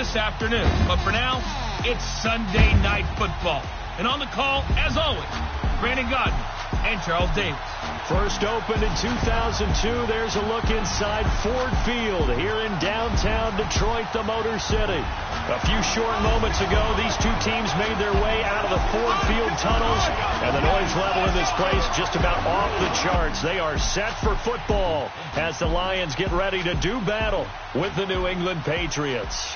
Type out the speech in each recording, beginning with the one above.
this afternoon. But for now, it's Sunday Night Football. And on the call, as always, Brandon Godden and Charles Davis. First opened in 2002. There's a look inside Ford Field here in downtown Detroit, the Motor City. A few short moments ago, these two teams made their way out of the Ford Field tunnels, and the noise level in this place just about off the charts. They are set for football as the Lions get ready to do battle with the New England Patriots.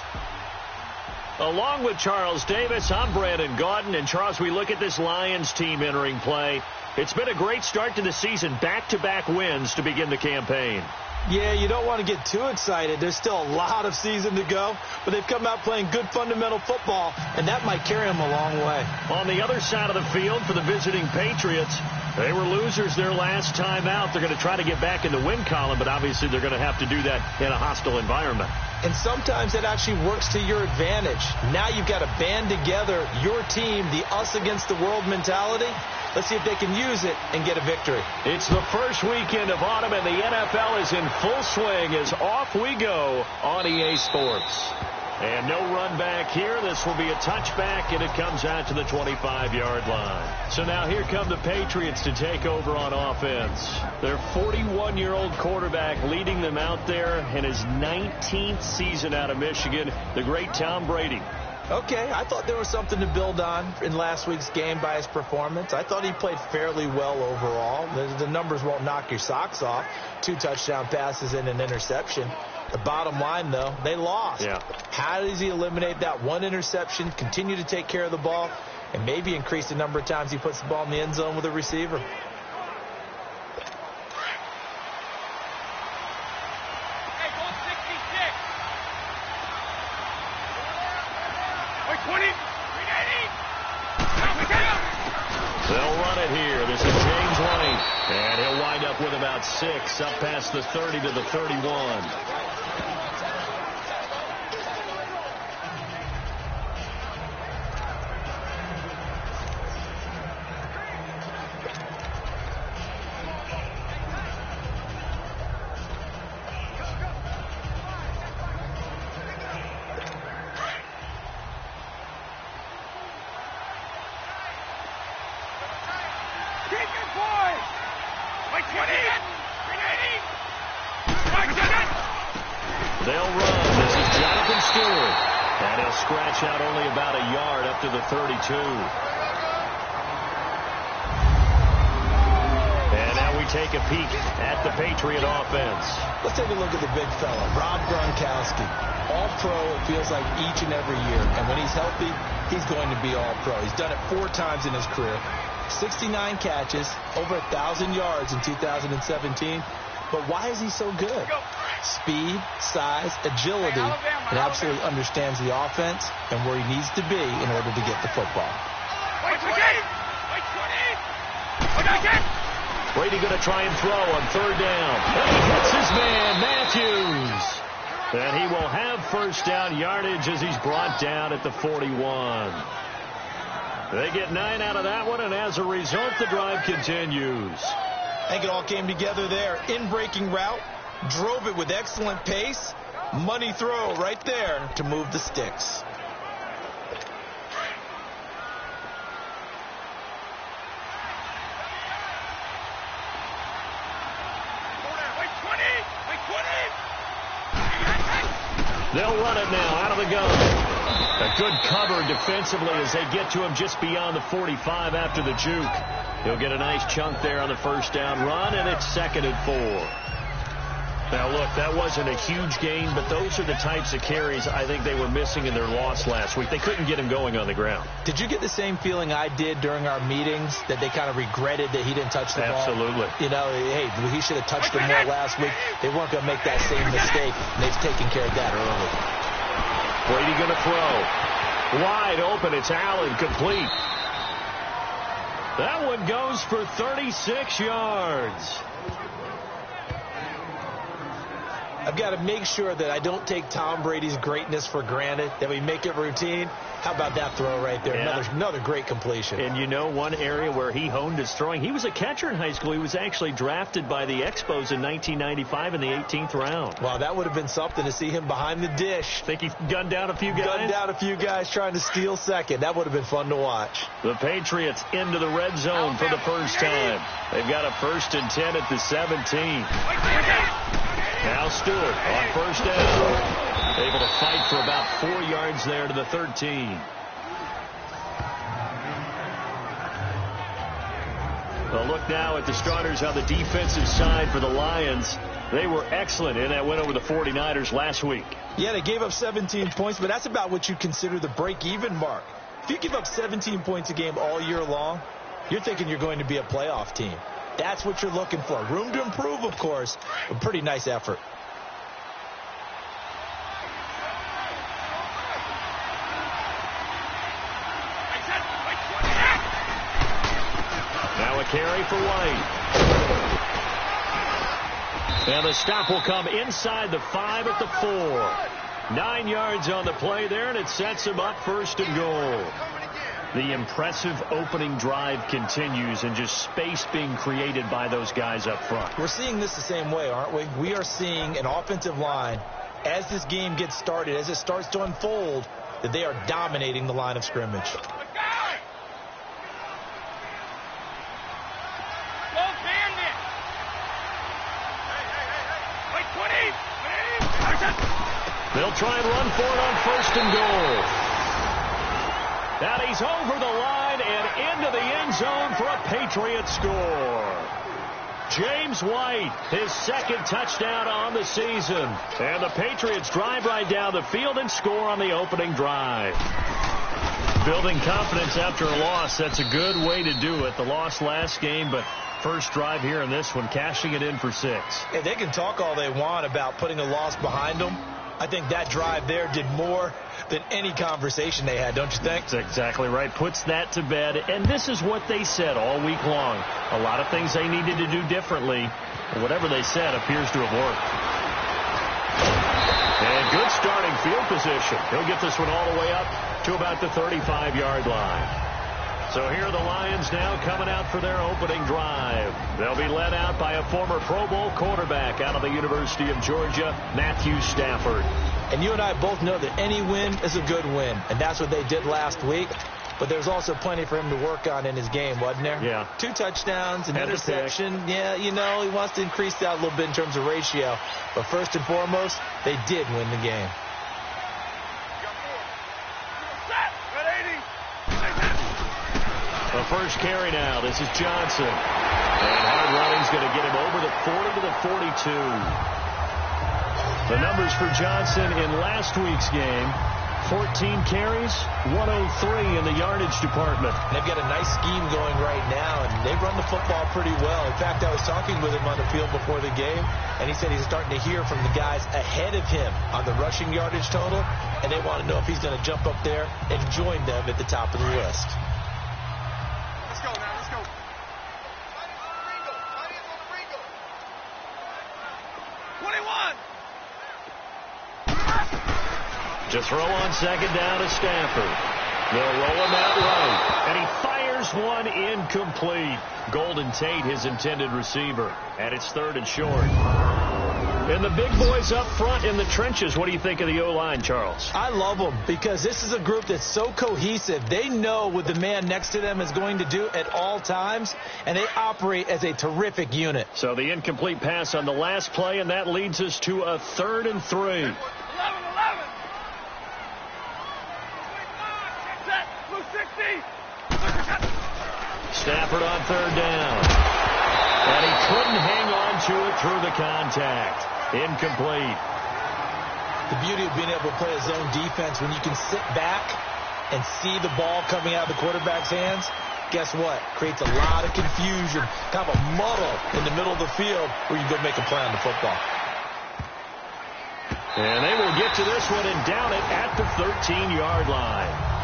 Along with Charles Davis, I'm Brandon Gaudin. And Charles, we look at this Lions team entering play. It's been a great start to the season, back-to-back wins to begin the campaign. Yeah, you don't want to get too excited. There's still a lot of season to go, but they've come out playing good fundamental football, and that might carry them a long way. On the other side of the field for the visiting Patriots, they were losers their last time out. They're going to try to get back in the win column, but obviously they're going to have to do that in a hostile environment. And sometimes that actually works to your advantage. Now you've got to band together your team, the us against the world mentality. Let's see if they can use it and get a victory. It's the first weekend of autumn, and the NFL is in full swing as off we go on EA Sports. And no run back here. This will be a touchback, and it comes out to the 25-yard line. So now here come the Patriots to take over on offense. Their 41-year-old quarterback leading them out there in his 19th season out of Michigan, the great Tom Brady. Okay, I thought there was something to build on in last week's game by his performance. I thought he played fairly well overall. The numbers won't knock your socks off. 2 touchdown passes and an interception. The bottom line, though, they lost. Yeah. How does he eliminate that one interception, continue to take care of the ball, and maybe increase the number of times he puts the ball in the end zone with a receiver? They'll run it here. This is James White. And he'll wind up with about 6 up past the 30 to the 31. They'll run. This is Jonathan Stewart. And he'll scratch out only about a yard up to the 32. And now we take a peek at the Patriot offense. Let's take a look at the big fella, Rob Gronkowski. All-pro, it feels like each and every year. And when he's healthy, he's going to be all-pro. He's done it 4 times in his career. 69 catches, over 1,000 yards in 2017. But why is he so good? Speed, size, agility, and absolutely understands the offense and where he needs to be in order to get the football. Brady going to try and throw on 3rd down. And he hits his man, Matthews. And he will have first down yardage as he's brought down at the 41. They get 9 out of that one, and as a result, the drive continues. I think it all came together there. In-breaking route, drove it with excellent pace. Money throw right there to move the sticks. They'll run it now out of the gun. A good cover defensively as they get to him just beyond the 45 after the juke. He'll get a nice chunk there on the first down run, and it's 2nd and 4. Now, look, that wasn't a huge gain, but those are the types of carries I think they were missing in their loss last week. They couldn't get him going on the ground. Did you get the same feeling I did during our meetings, that they kind of regretted that he didn't touch the ball? Absolutely. You know, hey, he should have touched him more last week. They weren't going to make that same mistake, and they've taken care of that early. Brady going to throw. Wide open. It's Allen, complete. That one goes for 36 yards. I've got to make sure that I don't take Tom Brady's greatness for granted, that we make it routine. How about that throw right there? Yeah. Another great completion. And you know, one area where he honed his throwing, he was a catcher in high school. He was actually drafted by the Expos in 1995 in the 18th round. Wow, that would have been something to see him behind the dish. Think he gunned down a few guys? Gunned down a few guys trying to steal second. That would have been fun to watch. The Patriots into the red zone for the first time. They've got a 1st and 10 at the 17. Now Stewart on first down. Able to fight for about 4 yards there to the 13. Well, look now at the starters on the defensive side for the Lions. They were excellent in that win over the 49ers last week. Yeah, they gave up 17 points, but that's about what you consider the break-even mark. If you give up 17 points a game all year long, you're thinking you're going to be a playoff team. That's what you're looking for. Room to improve, of course, but pretty nice effort. Now a carry for White. And the stop will come inside the 5 at the 4. 9 yards on the play there, and it sets him up 1st and goal. The impressive opening drive continues, and just space being created by those guys up front. We're seeing this the same way, aren't we? We are seeing an offensive line, as this game gets started, as it starts to unfold, that they are dominating the line of scrimmage. They'll try and run for it on 1st and goal. And he's over the line and into the end zone for a Patriots score. James White, his 2nd touchdown on the season. And the Patriots drive right down the field and score on the opening drive. Building confidence after a loss, that's a good way to do it. The loss last game, but first drive here in this one, cashing it in for 6. Hey, they can talk all they want about putting a loss behind them. I think that drive there did more than any conversation they had, don't you think? That's exactly right. Puts that to bed. And this is what they said all week long. A lot of things they needed to do differently. Whatever they said appears to have worked. And good starting field position. He'll get this one all the way up to about the 35-yard line. So here are the Lions now coming out for their opening drive. They'll be led out by a former Pro Bowl quarterback out of the University of Georgia, Matthew Stafford. And you and I both know that any win is a good win, and that's what they did last week. But there's also plenty for him to work on in his game, wasn't there? Yeah. 2 touchdowns, an interception. Yeah, you know, he wants to increase that a little bit in terms of ratio. But first and foremost, they did win the game. The first carry now. This is Johnson. And hard running's going to get him over the 40 to the 42. The numbers for Johnson in last week's game: 14 carries, 103 in the yardage department. They've got a nice scheme going right now, and they run the football pretty well. In fact, I was talking with him on the field before the game, and he said he's starting to hear from the guys ahead of him on the rushing yardage total, and they want to know if he's going to jump up there and join them at the top of the list. To throw on second down to Stafford. They'll roll him out right. And he fires one incomplete. Golden Tate, his intended receiver. And it's 3rd and short. And the big boys up front in the trenches. What do you think of the O-line, Charles? I love them because this is a group that's so cohesive. They know what the man next to them is going to do at all times, and they operate as a terrific unit. So the incomplete pass on the last play, and that leads us to a 3rd and 3. Stafford on 3rd down. And he couldn't hang on to it through the contact. Incomplete. The beauty of being able to play a zone defense when you can sit back and see the ball coming out of the quarterback's hands, guess what? Creates a lot of confusion, kind of a muddle in the middle of the field where you go make a play on the football. And they will get to this one and down it at the 13-yard line.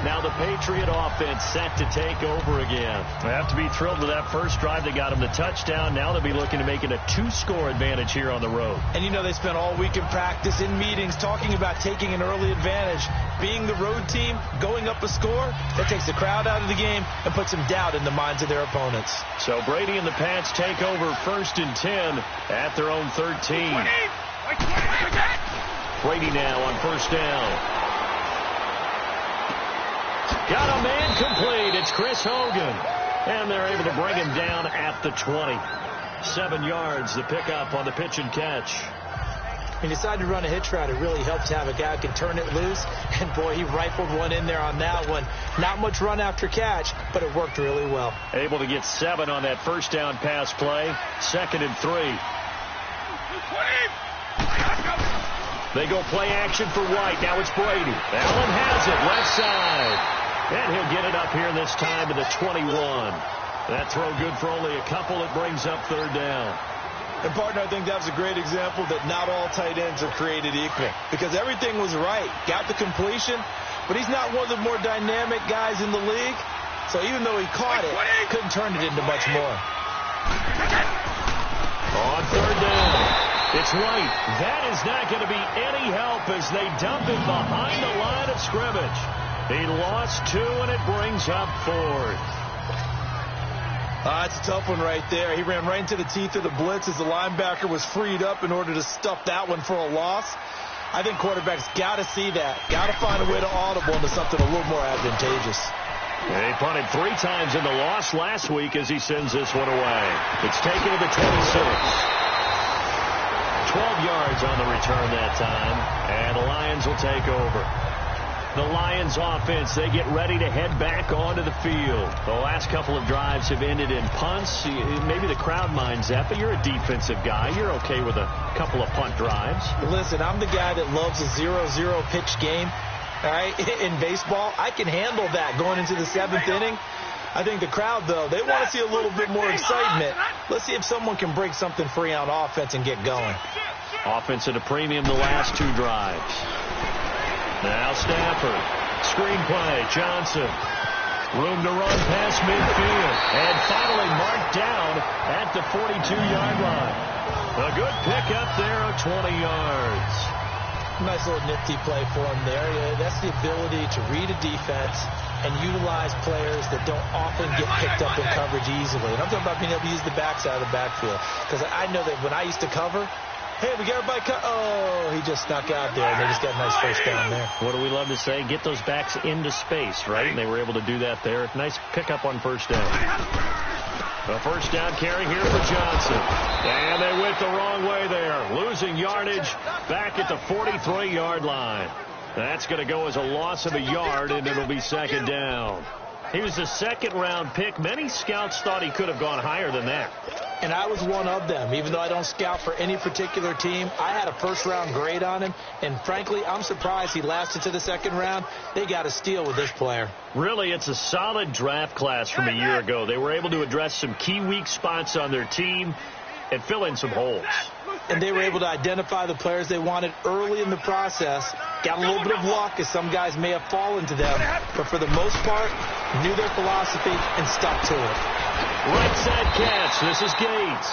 Now the Patriot offense set to take over again. They have to be thrilled with that first drive. They got them the touchdown. Now they'll be looking to make it a 2-score advantage here on the road. And you know they spent all week in practice, in meetings, talking about taking an early advantage. Being the road team, going up a score, that takes the crowd out of the game and puts some doubt in the minds of their opponents. So Brady and the Pats take over 1st and 10 at their own 13. Brady now on 1st down. Got a man complete. It's Chris Hogan. And they're able to bring him down at the 20. 7 yards, the pickup on the pitch and catch. He decided to run a hitch route. It really helps to have a guy who can turn it loose. And, boy, he rifled one in there on that one. Not much run after catch, but it worked really well. Able to get 7 on that 1st down pass play. 2nd and 3. They go play action for White. Now it's Brady. Allen has it. Left side. And he'll get it up here this time to the 21. That throw good for only a couple. It brings up 3rd down. And, partner, I think that was a great example that not all tight ends are created equal. Because everything was right. Got the completion, but he's not one of the more dynamic guys in the league. So even though he caught it, couldn't turn it into much more. On 3rd down, it's White. That is not going to be any help as they dump it behind the line of scrimmage. He lost 2, and it brings up 4th. It's a tough one right there. He ran right into the teeth of the blitz as the linebacker was freed up in order to stuff that one for a loss. I think quarterbacks got to see that. Got to find a way to audible into something a little more advantageous. He punted 3 times in the loss last week as he sends this one away. It's taken to the 26. 12 yards on the return that time, and the Lions will take over. The Lions offense, they get ready to head back onto the field. The last couple of drives have ended in punts. Maybe the crowd minds that, but you're a defensive guy. You're okay with a couple of punt drives. Listen, I'm the guy that loves a 0-0 pitch game. All right, in baseball, I can handle that going into the 7th inning. I think the crowd, though, they want to see a little bit more excitement. Let's see if someone can break something free on offense and get going. Offense at a premium the last 2 drives. Now Stafford. Screen play. Johnson. Room to run past midfield. And finally marked down at the 42-yard line. A good pickup there of 20 yards. Nice little nifty play for him there. Yeah, that's the ability to read a defense and utilize players that don't often get picked up in coverage easily. And I'm talking about being able to use the backside of the backfield. Because I know that when I used to cover, hey, we got everybody cut. Oh, he just snuck out there, and they just got a nice first down there. What do we love to say? Get those backs into space, right? And they were able to do that there. Nice pickup on 1st down. A 1st down carry here for Johnson. And they went the wrong way there. Losing yardage back at the 43-yard line. That's going to go as a loss of a yard, and it'll be 2nd down. He was a 2nd-round pick. Many scouts thought he could have gone higher than that. And I was one of them. Even though I don't scout for any particular team, I had a 1st-round grade on him. And, frankly, I'm surprised he lasted to the 2nd round. They got a steal with this player. Really, it's a solid draft class from a year ago. They were able to address some key weak spots on their team and fill in some holes. And they were able to identify the players they wanted early in the process. Got a little bit of luck as some guys may have fallen to them. But for the most part, knew their philosophy and stuck to it. Right side catch. This is Gates.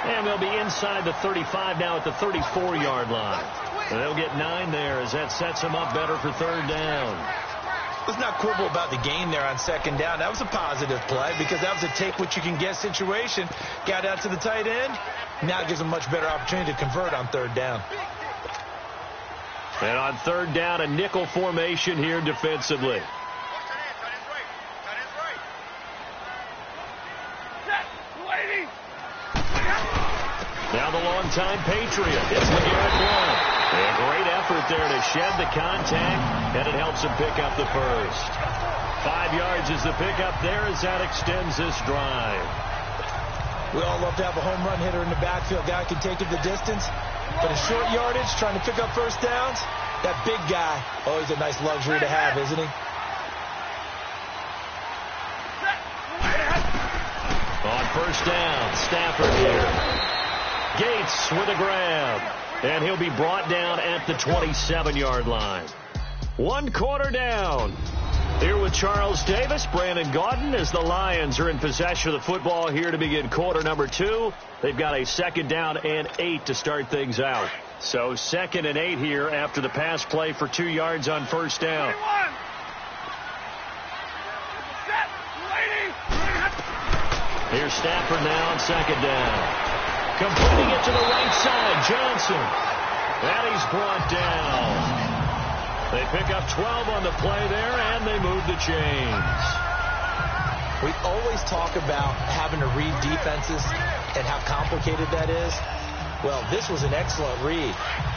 And they'll be inside the 35 now at the 34-yard line. And they'll get 9 there as that sets them up better for 3rd down. Let's not quibble about the gain there on 2nd down. That was a positive play because that was a take-what-you-can-get situation. Got out to the tight end. Now it gives them a much better opportunity to convert on 3rd down. And on 3rd down, a nickel formation here defensively. Now the longtime Patriot. It's LeGarrette Blount. A great effort there to shed the contact, and it helps him pick up the 1st. 5 yards is the pickup there as that extends this drive. We all love to have a home run hitter in the backfield. Guy can take it the distance. But in short yardage, trying to pick up 1st downs, that big guy, always a nice luxury to have, isn't he? On 1st down, Stafford here. Gates with a grab. And he'll be brought down at the 27-yard line. 1 quarter down. Here with Charles Davis, Brandon Gaudin, as the Lions are in possession of the football here to begin quarter number 2. They've got a 2nd down and 8 to start things out. So 2nd and 8 here after the pass play for 2 yards on 1st down. Here's Stafford now on 2nd down. Completing it to the right side, Johnson. And he's brought down. They pick up 12 on the play there, and they move the chains. We always talk about having to read defenses and how complicated that is. Well, this was an excellent read.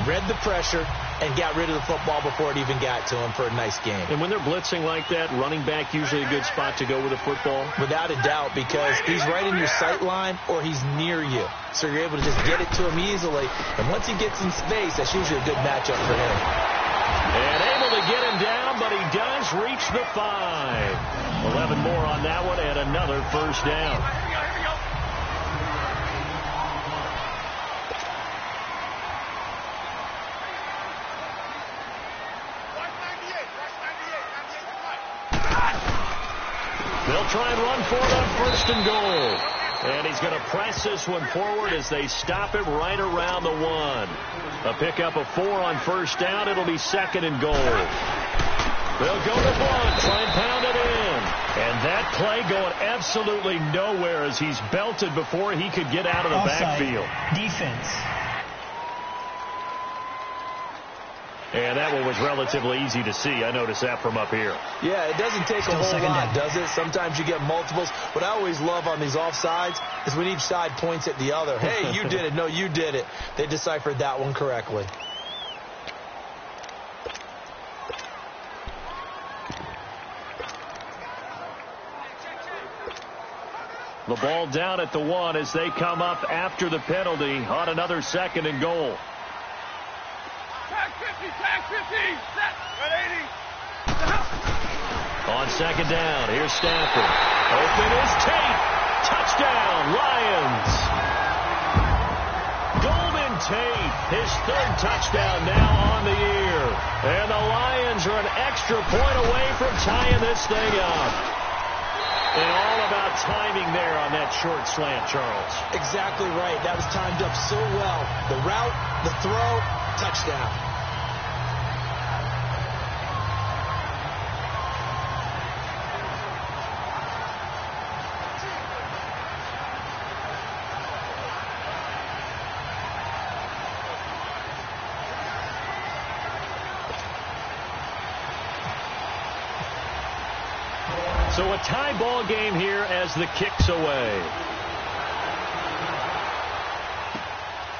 Read the pressure and got rid of the football before it even got to him for a nice game. And when they're blitzing like that, running back usually a good spot to go with the football? Without a doubt, because he's right in your sight line or he's near you. So you're able to just get it to him easily. And once he gets in space, that's usually a good matchup for him. And able to get him down, but he does reach the 5. 11 more on that one and another 1st down. They'll try and run for it on 1st and goal. And he's going to press this one forward as they stop it right around the 1. A pickup of 4 on 1st down. It'll be 2nd and goal. They'll go to Blunt, try and pound it in. And that play going absolutely nowhere as he's belted before he could get out of the backfield. Defense. And that one was relatively easy to see. I noticed that from up here. Yeah, it doesn't take a whole lot, does it? Sometimes you get multiples. What I always love on these offsides is when each side points at the other. Hey, you did it. No, you did it. They deciphered that one correctly. The ball down at the 1 as they come up after the penalty on another 2nd and goal. Tag 50, set, 180. On 2nd down, here's Stafford. Open is Tate. Touchdown, Lions. Golden Tate, his 3rd touchdown now on the year. And the Lions are an extra point away from tying this thing up. And all about timing there on that short slant, Charles. Exactly right. That was timed up so well. The route, the throw, touchdown. So a tie ball game here as the kick's away.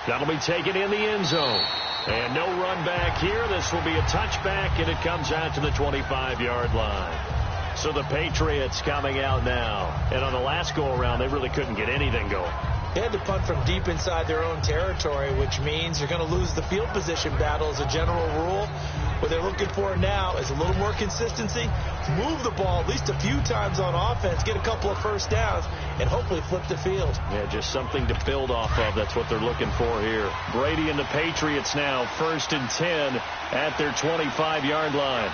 That'll be taken in the end zone. And no run back here. This will be a touchback, and it comes out to the 25-yard line. So the Patriots coming out now. And on the last go-around, they really couldn't get anything going. They had to punt from deep inside their own territory, which means you're going to lose the field position battle as a general rule. What they're looking for now is a little more consistency, move the ball at least a few times on offense, get a couple of 1st downs, and hopefully flip the field. Yeah, just something to build off of. That's what they're looking for here. Brady and the Patriots now 1st and 10 at their 25-yard line.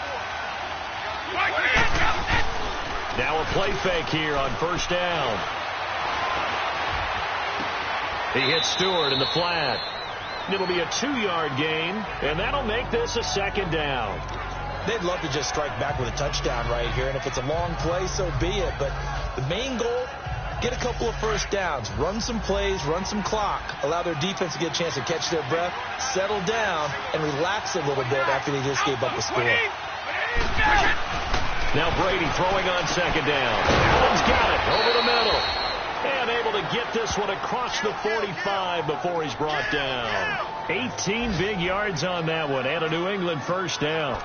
Now a play fake here on 1st down. He hits Stewart in the flat. It'll be a 2-yard gain, and that'll make this a 2nd down. They'd love to just strike back with a touchdown right here, and if it's a long play, so be it. But the main goal, get a couple of 1st downs, run some plays, run some clock, allow their defense to get a chance to catch their breath, settle down, and relax a little bit after they just gave up the score. Now Brady throwing on 2nd down. Allen's got it over the middle. And able to get this one across the 45 before he's brought down. 18 big yards on that one, and a New England 1st down.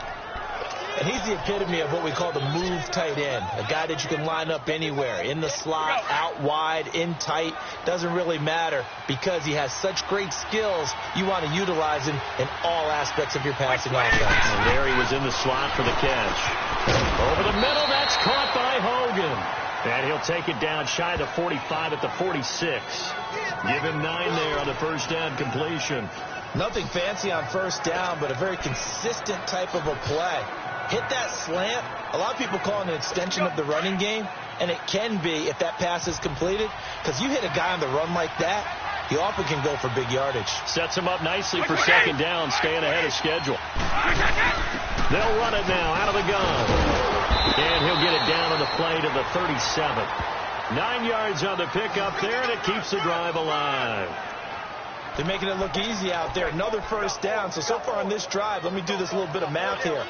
And he's the epitome of what we call the move tight end, a guy that you can line up anywhere, in the slot, out wide, in tight, doesn't really matter because he has such great skills. You want to utilize him in all aspects of your passing offense. And there he was in the slot for the catch. Over the middle, that's caught by Hogan. And he'll take it down shy of the 45 at the 46. Give him 9 there on the 1st down completion. Nothing fancy on 1st down, but a very consistent type of a play. hit that slant. A lot of people call it an extension of the running game, and it can be if that pass is completed, because you hit a guy on the run like that, he often can go for big yardage. Sets him up nicely for second down, staying ahead of schedule. They'll run it now out of the gun. And he'll get it down on the play to the 37. 9 yards on the pickup there, and it keeps the drive alive. They're making it look easy out there. Another first down. So far on this drive, let me do this little bit of math here.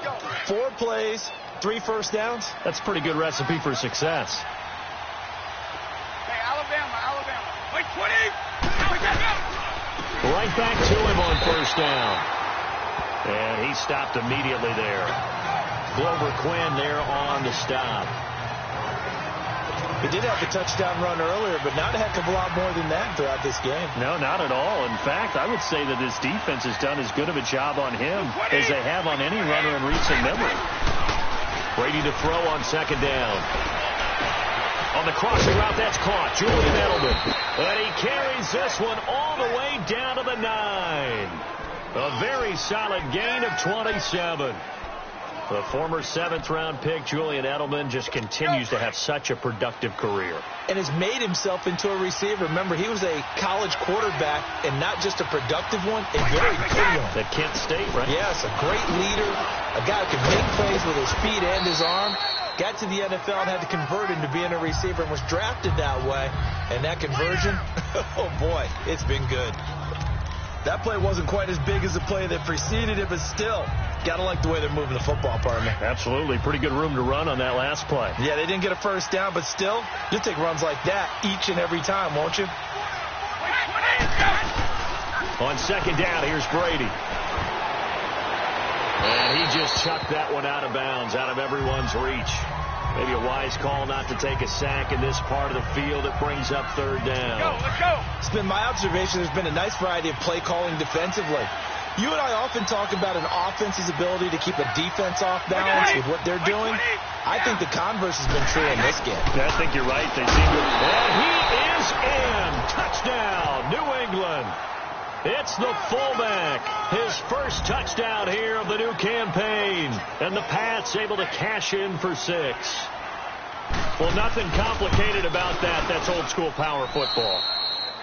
4 plays, 3 first downs. That's a pretty good recipe for success. Hey, Alabama. Wait, 20. Right back to him on first down. And he stopped immediately there. Glover Quinn there on the stop. He did have the touchdown run earlier, but not a heck of a lot more than that throughout this game. No, not at all. In fact, I would say that this defense has done as good of a job on him as they have on any runner in recent memory. Brady to throw on second down. On the crossing route, that's caught. Julian Edelman. And he carries this one all the way down to the 9. A very solid gain of 27. The former 7th-round pick, Julian Edelman, just continues to have such a productive career. And has made himself into a receiver. Remember, he was a college quarterback, and not just a productive one, a very good one. At Kent State, right? Yes, a great leader, a guy who can make plays with his feet and his arm. Got to the NFL and had to convert into being a receiver and was drafted that way. And that conversion, oh boy, it's been good. That play wasn't quite as big as the play that preceded it, but still, got to like the way they're moving the football, partner. Absolutely. Pretty good room to run on that last play. Yeah, they didn't get a first down, but still, you'll take runs like that each and every time, won't you? On second down, here's Brady. And he just chucked that one out of bounds, out of everyone's reach. Maybe a wise call not to take a sack in this part of the field. It brings up third down. Let's go. It's been my observation there's been a nice variety of play calling defensively. You and I often talk about an offense's ability to keep a defense off balance with what they're doing. I think the converse has been true in this game. I think you're right. They seem to. And he is in. Touchdown, New England. It's the fullback. His first touchdown here of the new campaign. And the Pats able to cash in for 6. Well, nothing complicated about that. That's old school power football.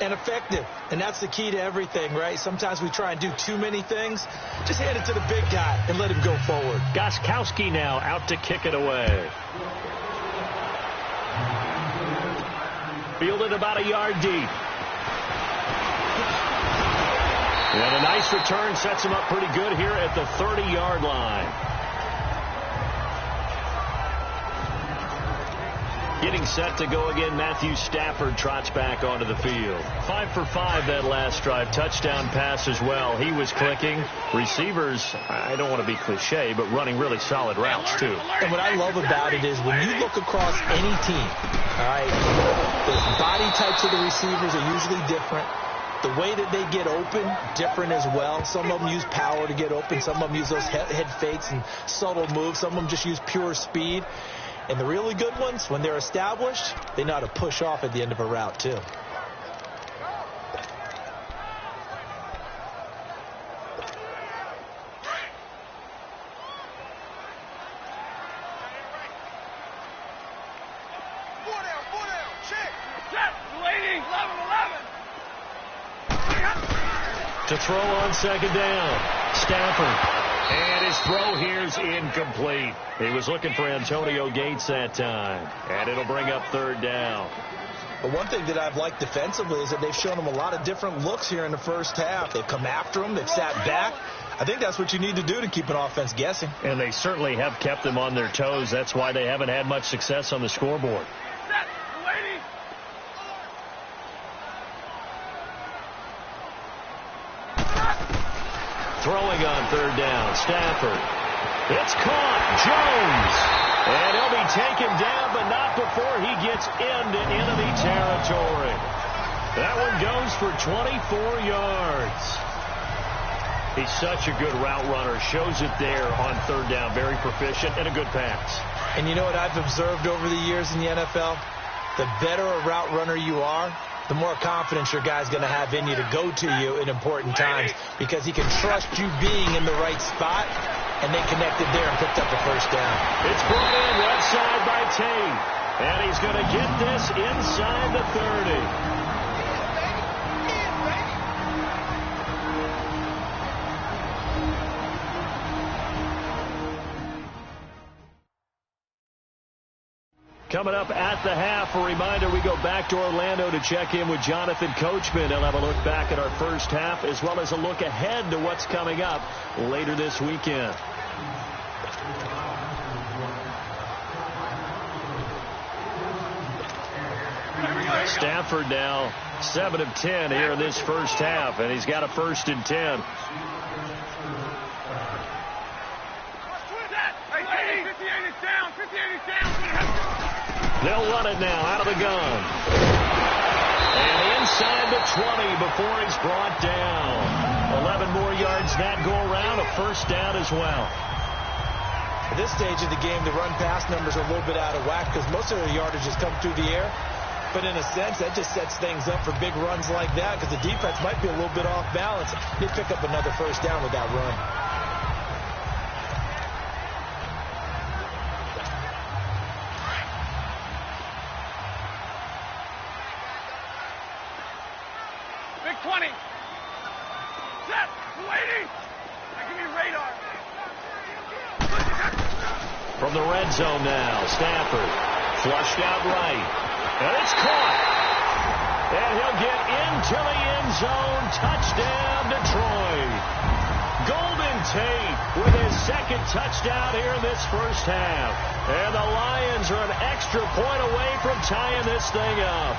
And effective. And that's the key to everything, right? Sometimes we try and do too many things. Just hand it to the big guy and let him go forward. Gostkowski now out to kick it away. Fielded about a yard deep. And a nice return sets him up pretty good here at the 30-yard line. Getting set to go again, Matthew Stafford trots back onto the field. 5 for 5 that last drive. Touchdown pass as well. He was clicking. Receivers, I don't want to be cliche, but running really solid routes, too. And what I love about it is when you look across any team, all right, the body types of the receivers are usually different. The way that they get open, different as well. Some of them use power to get open. Some of them use those head fakes and subtle moves. Some of them just use pure speed. And the really good ones, when they're established, they know how to push off at the end of a route, too. To throw on second down. Stafford. And his throw here's incomplete. He was looking for Antonio Gates that time. And it'll bring up third down. But one thing that I've liked defensively is that they've shown him a lot of different looks here in the first half. They've come after him. They've sat back. I think that's what you need to do to keep an offense guessing. And they certainly have kept them on their toes. That's why they haven't had much success on the scoreboard. Throwing on third down, Stafford. It's caught, Jones. And he'll be taken down, but not before he gets into enemy territory. That one goes for 24 yards. He's such a good route runner. Shows it there on third down. Very proficient and a good pass. And you know what I've observed over the years in the NFL? The better a route runner you are, the more confidence your guy's going to have in you to go to you in important times because he can trust you being in the right spot and they connected there and picked up a first down. It's brought in left side by Tate, and he's going to get this inside the 30. Coming up at the half, a reminder, we go back to Orlando to check in with Jonathan Coachman. He'll have a look back at our first half as well as a look ahead to what's coming up later this weekend. Stafford now 7 of 10 here in this first half, and he's got a 1st and 10. They'll run it now out of the gun. And inside the 20 before he's brought down. 11 more yards that go around, a first down as well. At this stage of the game, the run-pass numbers are a little bit out of whack because most of their yardage has come through the air. But in a sense, that just sets things up for big runs like that because the defense might be a little bit off balance. They pick up another first down with that run. Big 20. Set. Waiting. Give me radar. From the red zone now, Stafford flushed out right. And it's caught. And he'll get into the end zone. Touchdown, Detroit. Golden Tate with his 2nd touchdown here in this first half. And the Lions are an extra point away from tying this thing up.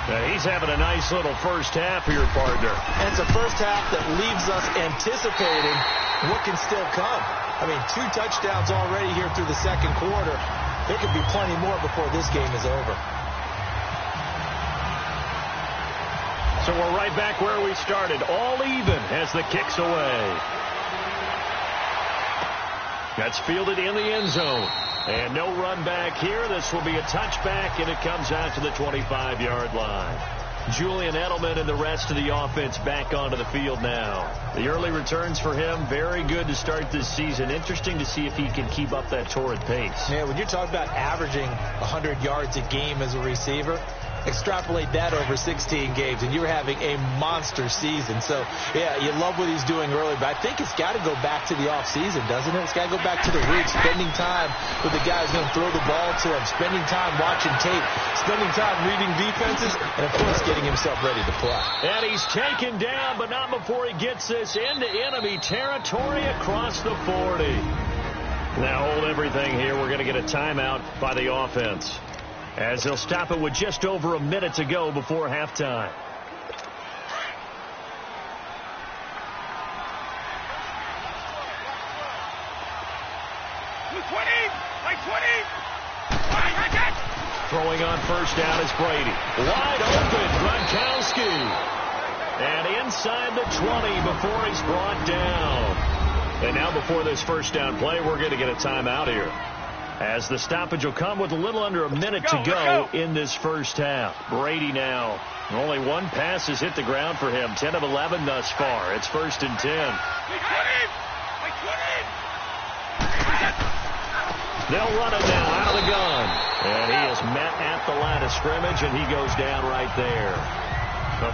Now he's having a nice little first half here, partner. And it's a first half that leaves us anticipating what can still come. I mean, 2 touchdowns already here through the second quarter. There could be plenty more before this game is over. So we're right back where we started, all even as the kick's away. That's fielded in the end zone. And no run back here. This will be a touchback, and it comes out to the 25-yard line. Julian Edelman and the rest of the offense back onto the field now. The early returns for him, very good to start this season. Interesting to see if he can keep up that torrid pace. Yeah, when you're talking about averaging 100 yards a game as a receiver, extrapolate that over 16 games, and you're having a monster season. So, yeah, you love what he's doing early, but I think it's got to go back to the offseason, doesn't it? It's got to go back to the roots, spending time with the guy who's going to throw the ball to him, spending time watching tape, spending time reading defenses, and, of course, getting himself ready to play. And he's taken down, but not before he gets this into enemy territory across the 40. Now hold everything here. We're going to get a timeout by the offense, as they'll stop it with just over a minute to go before halftime. Throwing on first down is Brady. Wide open, Gronkowski. And inside the 20 before he's brought down. And now before this first down play, we're going to get a timeout here, as the stoppage will come with a little under a minute to go in this first half. Brady now, only 1 pass has hit the ground for him. 10 of 11 thus far. It's 1st and 10. They'll run it now out of the gun. And he is met at the line of scrimmage, and he goes down right there.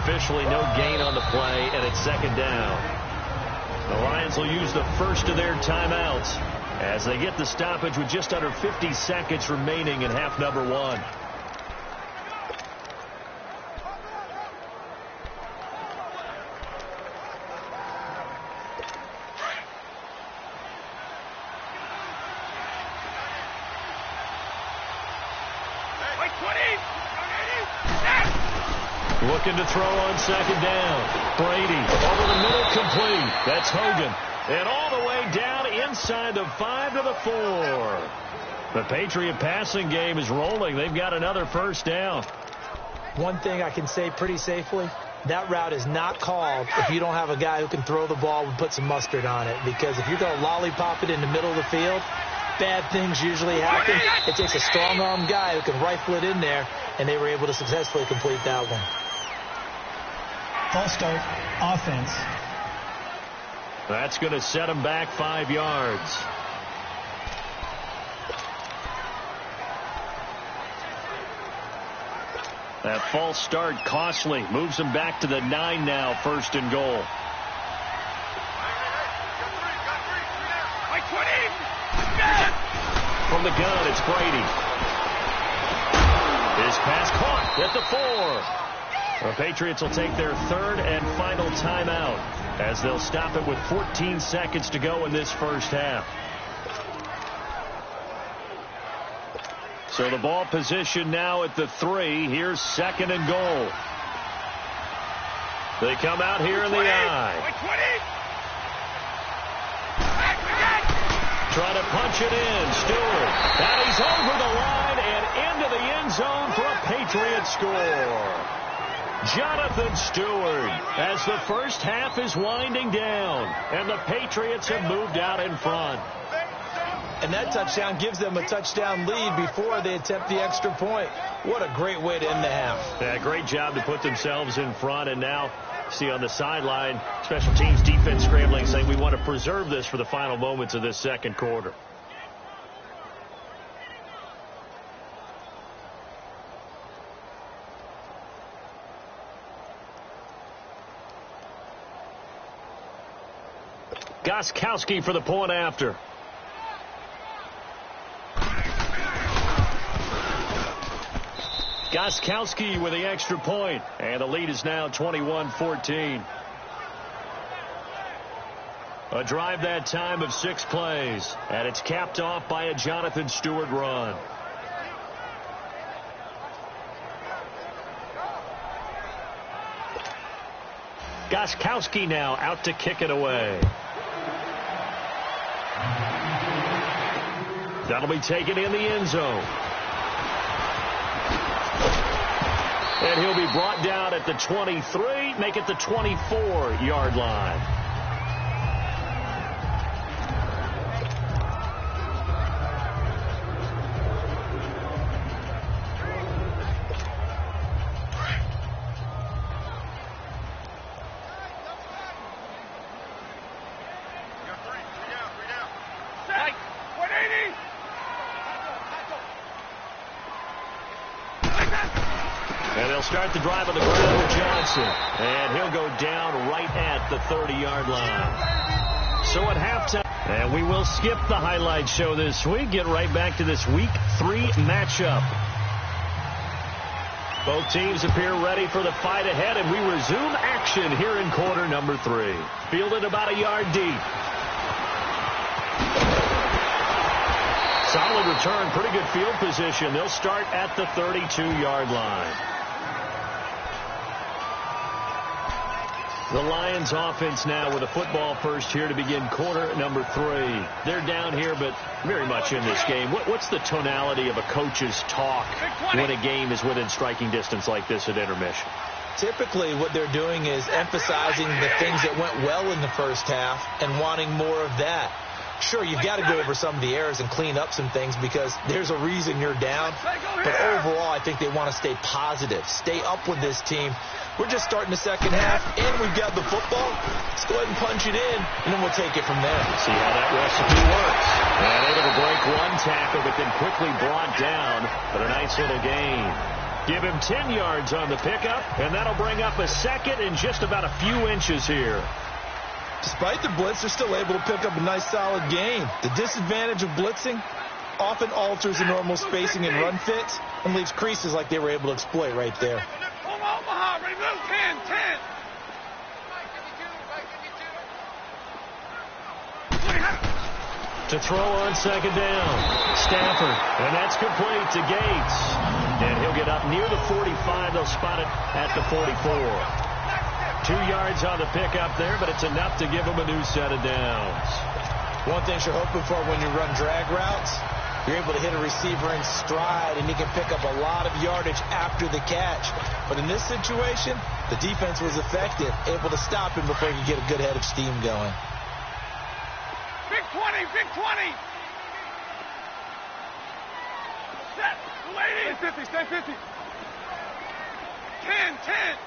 Officially no gain on the play, and it's 2nd down. The Lions will use the first of their timeouts as they get the stoppage with just under 50 seconds remaining in half number 1. Looking to throw on 2nd down. Brady over the middle, complete. That's Hogan. And all the way down inside the 5 to the 4. The Patriot passing game is rolling. They've got another first down. One thing I can say pretty safely, that route is not called if you don't have a guy who can throw the ball and put some mustard on it. Because if you're going to lollipop it in the middle of the field, bad things usually happen. It takes a strong-arm guy who can rifle it in there, and they were able to successfully complete that one. False start, offense. That's going to set him back 5 yards. That false start costly. Moves him back to the 9 now, 1st and goal. From the gun, it's Brady. His pass caught at the 4. The Patriots will take their 3rd and final timeout as they'll stop it with 14 seconds to go in this first half. So the ball position now at the 3. Here's 2nd and goal. They come out here in the I. Trying to punch it in. Stewart. And he's over the line and into the end zone for a Patriot score. Jonathan Stewart, as the first half is winding down, and the Patriots have moved out in front. And that touchdown gives them a touchdown lead before they attempt the extra point. What a great way to end the half. Yeah, great job to put themselves in front, and now see on the sideline, special teams defense scrambling, saying we want to preserve this for the final moments of this second quarter. Gostkowski for the point after. Gostkowski with the extra point, and the lead is now 21-14. A drive that time of 6 plays, and it's capped off by a Jonathan Stewart run. Gostkowski now out to kick it away. That'll be taken in the end zone. And he'll be brought down at the 23, make it the 24-yard line. And they'll start the drive on the ground with Johnson. And he'll go down right at the 30-yard line. So at halftime, and we will skip the highlight show this week. Get right back to this Week 3 matchup. Both teams appear ready for the fight ahead, and we resume action here in quarter number 3. Fielded about a yard deep. Solid return, pretty good field position. They'll start at the 32-yard line. The Lions offense now with a football first here to begin quarter number 3. They're down here, but very much in this game. What's the tonality of a coach's talk when a game is within striking distance like this at intermission? Typically, what they're doing is emphasizing the things that went well in the first half and wanting more of that. Sure, you've got to go over some of the errors and clean up some things because there's a reason you're down. But overall, I think they want to stay positive, stay up with this team. We're just starting the second half, and we've got the football. Let's go ahead and punch it in, and then we'll take it from there. See how that recipe works. And able to break one tackle, but then quickly brought down. But a nice little gain. Give him 10 yards on the pickup, and that'll bring up a second in just about a few inches here. Despite the blitz, they're still able to pick up a nice solid gain. The disadvantage of blitzing often alters the normal spacing and run fits and leaves creases like they were able to exploit right there. Omaha, ready, move, 10. To throw on second down. Stafford, and that's complete to Gates. And he'll get up near the 45. They'll spot it at the 44. 2 yards on the pickup there, but it's enough to give him a new set of downs. One thing you're hoping for when you run drag routes, you're able to hit a receiver in stride, and he can pick up a lot of yardage after the catch. But in this situation, the defense was effective, able to stop him before he could get a good head of steam going. Big 20, big 20. Set, lady. Stay 50. 10.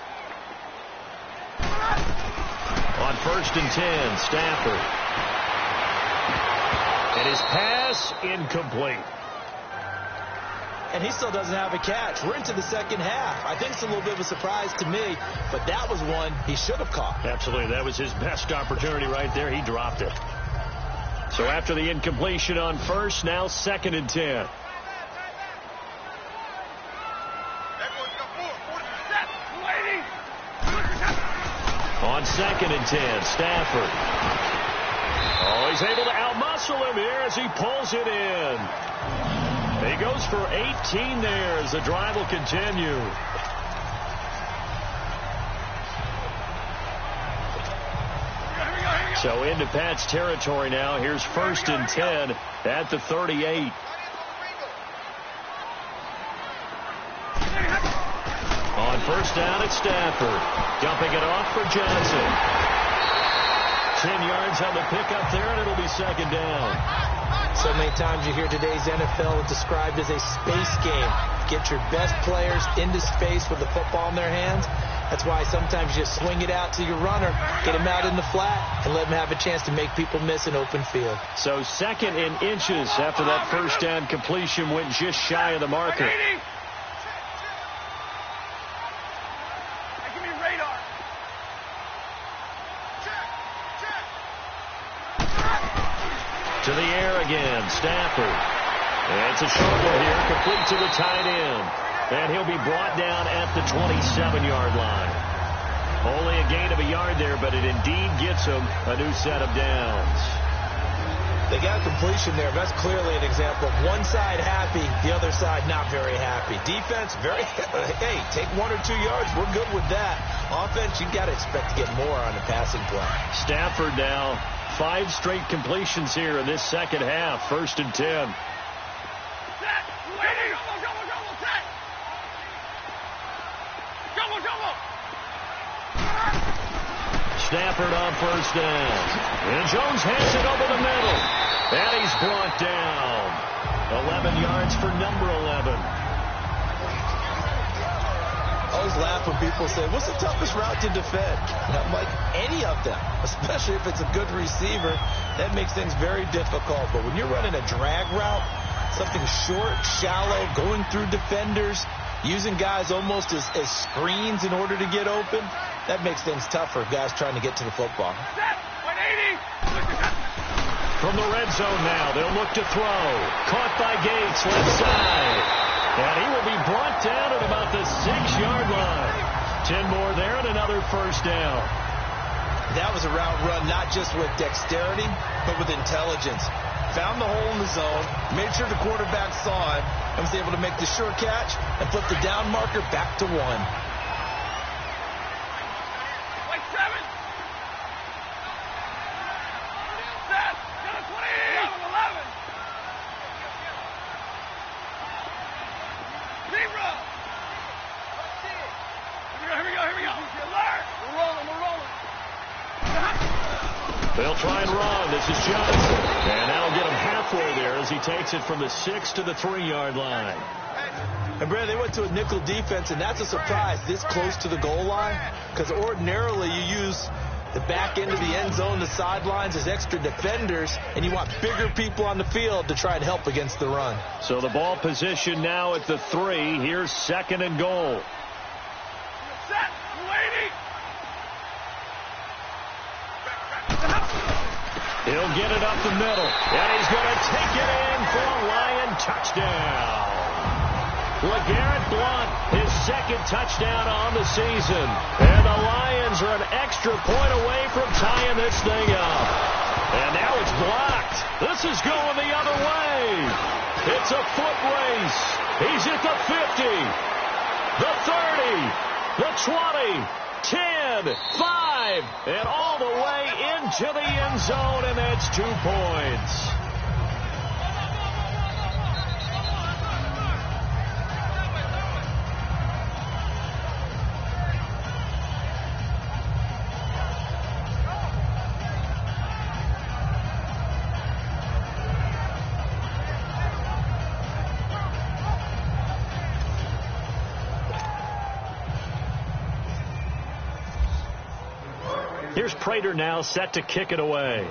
On On 1st and 10, Stafford. And his pass incomplete. And he still doesn't have a catch. We're into the second half. I think it's a little bit of a surprise to me, but that was one he should have caught. Absolutely. That was his best opportunity right there. He dropped it. So after the incompletion on 1st, now 2nd and 10. On 2nd and 10, Stafford. Oh, he's able to outmuscle him here as he pulls it in. He goes for 18 there as the drive will continue. So into Pat's territory now. Here's 1st and 10 at the 38. On 1st down, it's Stafford. Dumping it off for Johnson. 10 yards on the pickup there, and it'll be 2nd down. So many times you hear today's NFL described as a space game. Get your best players into space with the football in their hands. That's why sometimes you just swing it out to your runner, get him out in the flat, and let him have a chance to make people miss an open field. So 2nd in inches after that 1st down completion went just shy of the marker. To the air again, Stafford. And it's a short one here, complete to the tight end. And he'll be brought down at the 27-yard line. Only a gain of a yard there, but it indeed gets him a new set of downs. They got a completion there. That's clearly an example of one side happy, the other side not very happy. Defense, hey, take 1 or 2 yards. We're good with that. Offense, you got to expect to get more on the passing play. Stafford now, 5 straight completions here in this second half. 1st and 10. Stafford on 1st down. And Jones hands it over the middle. And he's brought down. 11 yards for number 11. I always laugh when people say, what's the toughest route to defend? And I'm like, any of them, especially if it's a good receiver. That makes things very difficult. But when you're running a drag route, something short, shallow, going through defenders, using guys almost as screens in order to get open, that makes things tougher, guys trying to get to the football. From the red zone now, they'll look to throw. Caught by Gates, left side. And he will be brought down at about the 6-yard line. 10 more there and another 1st down. That was a route run not just with dexterity, but with intelligence. Found the hole in the zone, made sure the quarterback saw it, and was able to make the sure catch and flip the down marker back to 1. They'll try and run. This is Johnson. And that'll get him halfway there as he takes it from the 6 to the 3-yard line. And, Brad, they went to a nickel defense, and that's a surprise this close to the goal line, because ordinarily you use the back end of the end zone, the sidelines as extra defenders, and you want bigger people on the field to try and help against the run. So the ball position now at the 3. Here's 2nd and goal. Set, waiting. He'll get it up the middle, and he's going to take it in for a Lion touchdown. LeGarrette Blount, his 2nd touchdown on the season. And the Lions are an extra point away from tying this thing up. And now it's blocked. This is going the other way. It's a foot race. He's at the 50, the 30, the 20, 10, 5, and all the way into the end zone, and that's 2 points. Here's Prater now set to kick it away.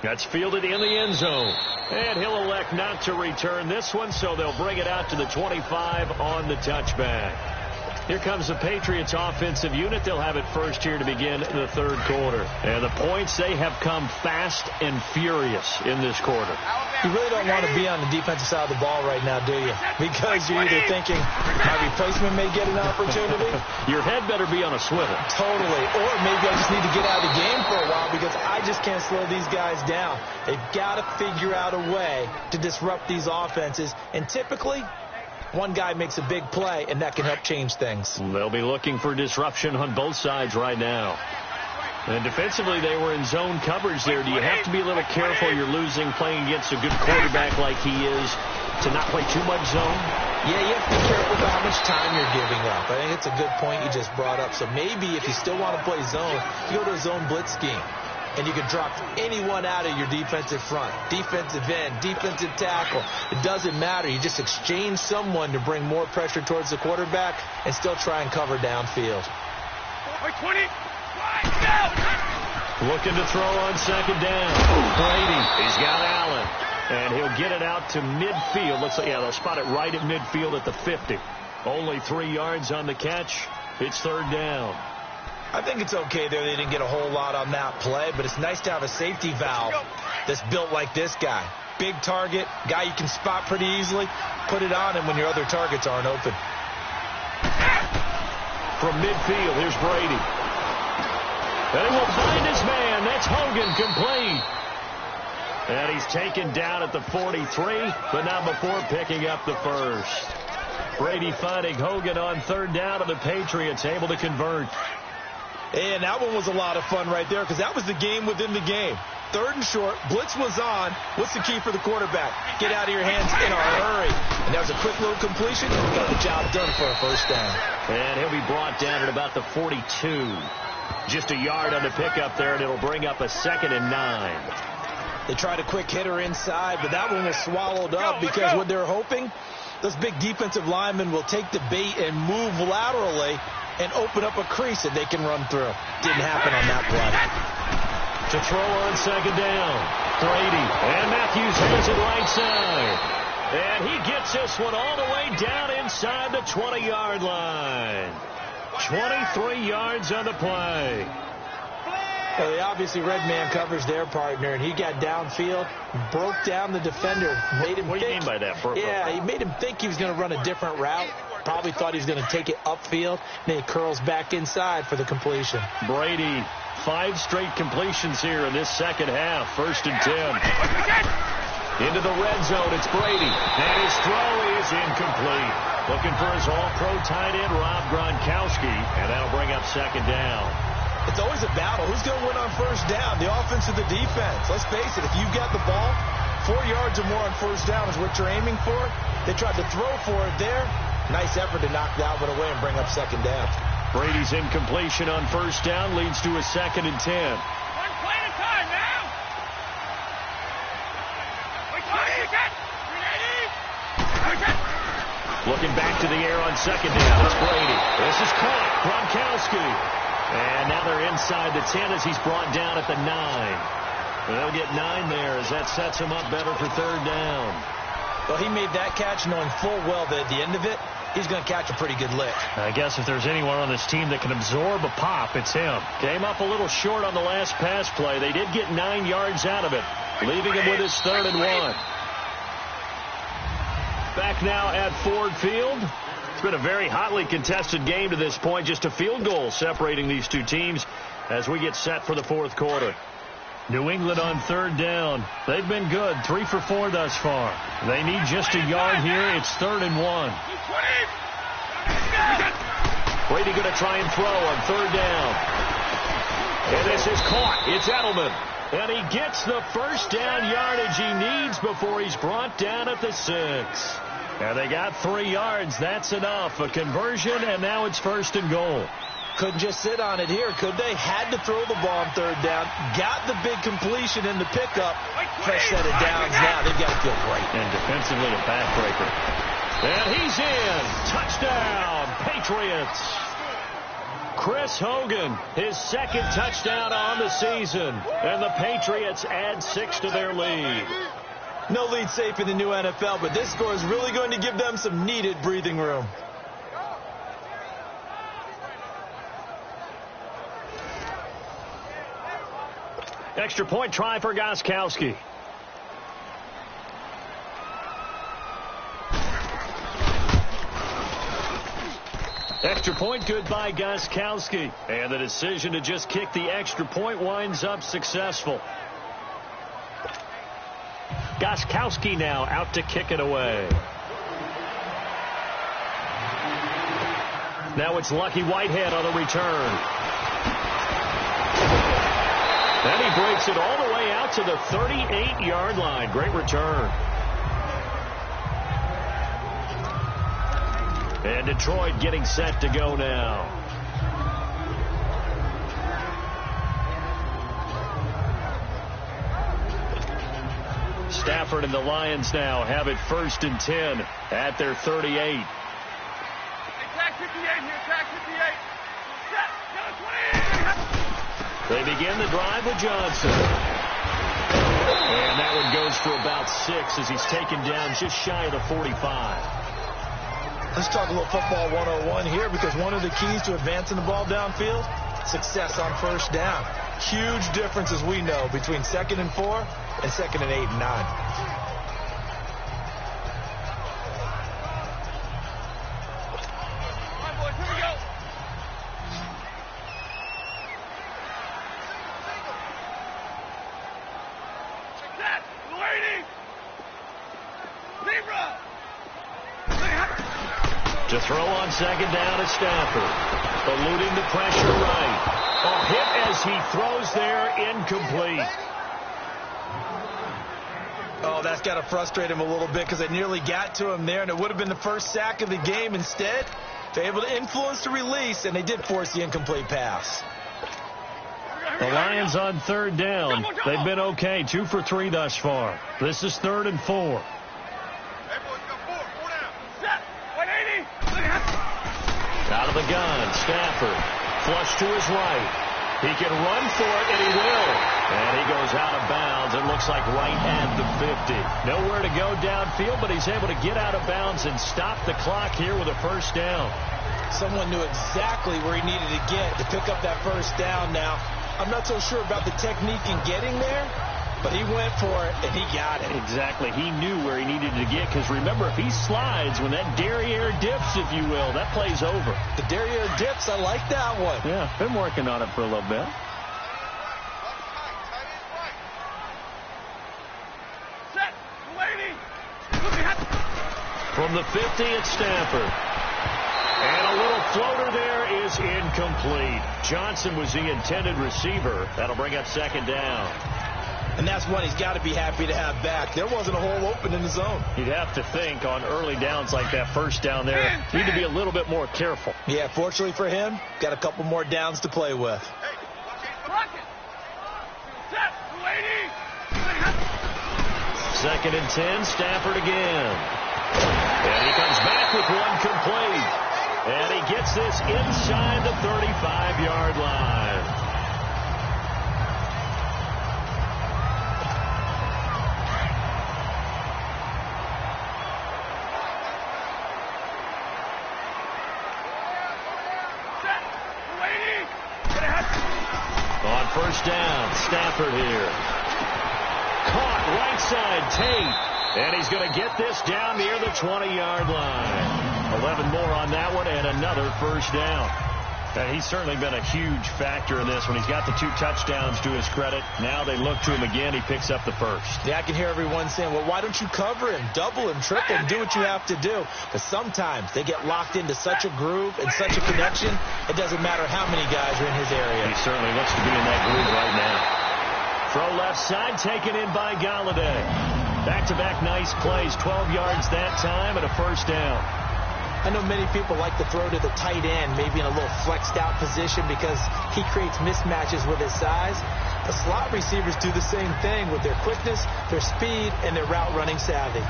That's fielded in the end zone. And he'll elect not to return this one, so they'll bring it out to the 25 on the touchback. Here comes the Patriots offensive unit. They'll have it first here to begin the third quarter. And the points, they have come fast and furious in this quarter. You really don't want to be on the defensive side of the ball right now, do you? Because you're either thinking, my replacement may get an opportunity. Your head better be on a swivel. Totally. Or maybe I just need to get out of the game for a while because I just can't slow these guys down. They've got to figure out a way to disrupt these offenses. And typically, one guy makes a big play, and that can help change things. They'll be looking for disruption on both sides right now. And defensively, they were in zone coverage there. Do you have to be a little careful? You're losing playing against a good quarterback like he is to not play too much zone? Yeah, you have to be careful about how much time you're giving up. I think it's a good point you just brought up. So maybe if you still want to play zone, you go to a zone blitz scheme. And you can drop anyone out of your defensive front, defensive end, defensive tackle. It doesn't matter. You just exchange someone to bring more pressure towards the quarterback and still try and cover downfield. 20. Looking to throw on second down. Brady, he's got Allen. And he'll get it out to midfield. They'll spot it right at midfield at the 50. Only 3 yards on the catch. It's third down. I think it's okay there. They didn't get a whole lot on that play, but it's nice to have a safety valve that's built like this guy. Big target, guy you can spot pretty easily. Put it on him when your other targets aren't open. From midfield, here's Brady. And he will find his man. That's Hogan, complete. And he's taken down at the 43, but not before picking up the first. Brady finding Hogan on third down, and the Patriots able to convert. And that one was a lot of fun right there because that was the game within the game. Third and short, blitz was on. What's the key for the quarterback? Get out of your hands in a hurry. And that was a quick little completion. Got the job done for a first down. And he'll be brought down at about the 42. Just a yard on the pickup there, and it'll bring up a 2nd and 9. They tried a quick hitter inside, but that one was swallowed up because what they're hoping, those big defensive linemen will take the bait and move laterally and open up a crease that they can run through. Didn't happen on that play. To throw on second down, Brady. And Matthews has it right side. And he gets this one all the way down inside the 20-yard line. 23 yards on the play. Well, they obviously red man covers their partner, and he got downfield, broke down the defender, made him What do you mean by that, Burko? Yeah, he made him think he was going to run a different route. Probably thought he was going to take it upfield. Then he curls back inside for the completion. Brady, 5 straight completions here in this second half. 1st and 10. Into the red zone, it's Brady. And his throw is incomplete. Looking for his all-pro tight end, Rob Gronkowski. And that'll bring up second down. It's always a battle. Who's going to win on first down? The offense or the defense? Let's face it, if you've got the ball, 4 yards or more on first down is what you're aiming for. They tried to throw for it there. Nice effort to knock that one away and bring up second down. Brady's incompletion on first down leads to a 2nd and 10. 1 play at a time now. Looking back to the air on second down. It's Brady. This is caught. Gronkowski. And now they're inside the 10 as he's brought down at the 9. They'll get 9 there as that sets him up better for third down. Well, he made that catch knowing full well that at the end of it, he's going to catch a pretty good lick. I guess if there's anyone on this team that can absorb a pop, it's him. Came up a little short on the last pass play. They did get 9 yards out of it, leaving him with his 3rd and 1. Back now at Ford Field. It's been a very hotly contested game to this point. Just a field goal separating these two teams as we get set for the fourth quarter. New England on third down. They've been good. 3 for 4 thus far. They need just a yard here. It's 3rd and 1. Brady going to try and throw on third down. And this is caught. It's Edelman. And he gets the first down yardage he needs before he's brought down at the 6. And they got 3 yards. That's enough. A conversion, and now it's 1st and goal. Couldn't just sit on it here, could they? Had to throw the ball on third down. Got the big completion in the pickup. Fresh set of downs now. They've got to feel great. And defensively a backbreaker. And he's in. Touchdown, Patriots. Chris Hogan, his second touchdown on the season. And the Patriots add 6 to their lead. No lead safe in the new NFL, but this score is really going to give them some needed breathing room. Extra point try for Gostkowski. Extra point good by Gostkowski. And the decision to just kick the extra point winds up successful. Gostkowski now out to kick it away. Now it's Lucky Whitehead on the return. And he breaks it all the way out to the 38-yard line. Great return. And Detroit getting set to go now. Stafford and the Lions now have it 1st and 10 at their 38. Attack 58 here, attack 58. Set, go 20. They begin the drive with Johnson. And that one goes for about 6 as he's taken down just shy of the 45. Let's talk a little football 101 here, because one of the keys to advancing the ball downfield, success on first down. Huge difference, as we know, between 2nd and 4 and 2nd and 8 and 9. Come on, boys, here we go. Set, waiting. Zebra. To throw on 2nd down at Stafford. Eluding the pressure right. A hit as he throws there, incomplete. Oh, that's got to frustrate him a little bit, because it nearly got to him there, and it would have been the first sack of the game. Instead, they're able to influence the release, and they did force the incomplete pass. The Lions on 3rd down. They've been okay, 2 for 3 thus far. This is 3rd and 4. Out of the gun, Stafford. Flush to his right. He can run for it, and he will. And he goes out of bounds. It looks like right at the 50. Nowhere to go downfield, but he's able to get out of bounds and stop the clock here with a first down. Someone knew exactly where he needed to get to pick up that first down now. I'm not so sure about the technique in getting there, but he went for it, and he got it. Exactly. He knew where he needed to get, because remember, if he slides, when that derriere dips, if you will, that play's over. The derriere dips, I like that one. Yeah, been working on it for a little bit. Set, waiting. From the 50, it's Stafford. And a little floater there is incomplete. Johnson was the intended receiver. That'll bring up 2nd down. And that's one he's got to be happy to have back. There wasn't a hole open in the zone. You'd have to think on early downs like that, first down there, need to be a little bit more careful. Yeah, fortunately for him, got a couple more downs to play with. Block it. Set, waiting. 2nd and 10, Stafford again. And he comes back with one complete. And he gets this inside the 35-yard line. On first down, Stafford here. Caught right side, Tate. And he's going to get this down near the 20-yard line. 11 more on that one and another first down. And he's certainly been a huge factor in this when he's got the 2 touchdowns to his credit. Now they look to him again. He picks up the first. Yeah, I can hear everyone saying, well, why don't you cover him, double him, triple him, do what you have to do. But sometimes they get locked into such a groove and such a connection, it doesn't matter how many guys are in his area. He certainly looks to be in that groove right now. Throw left side, taken in by Galladay. Back-to-back nice plays, 12 yards that time and a first down. I know many people like to throw to the tight end, maybe in a little flexed out position because he creates mismatches with his size. The slot receivers do the same thing with their quickness, their speed, and their route running savvy.